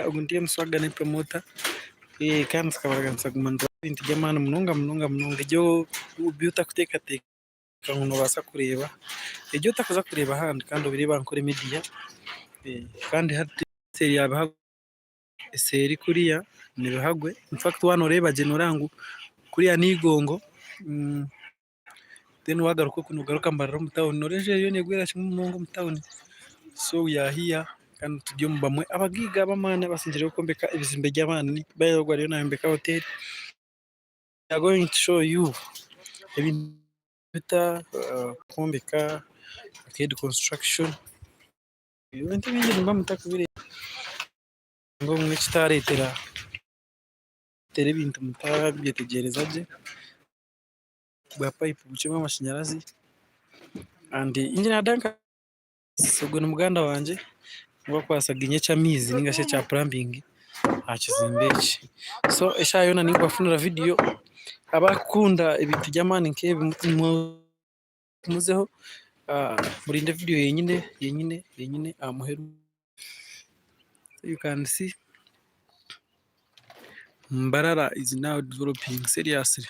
ugundiye muswaga ni promoter kandi tukabaganza gumanda ibintu by'amana mununga ibyo byuta kutekateka umuntu basa kureba ibyo utakoza kureba handi kandi ubireba nkore media kandi hati seri yabaha seri kuriya nibahagwe in fact wano reba genorangu kuriya nigongo then wagaruka kunugaruka mbararo mu town noreje yo negwera kimwe mu town so yahiya kandi tujye mubamwe abagiga bamana basinjire kombeka ibizimbe by'abana bayogwa rero nambeka hotel I am going to show you bita kombeka kid construction ibintu bindi mbamutakubire ngo mwe kitaretera tere bintu mutabyetegereza bye bwa pipe bucemo amashanyarazi and engineer Danka sogwe n'umuganda wanje ngo kwasaga inye cy'amizi ningashe cya plumbing akizimbeje so eshayo na ningwa funura video abakunda ibintu by'amani nkebe muzeho murinde video yenyine amuheru you can see Mbarara is now developing seriously.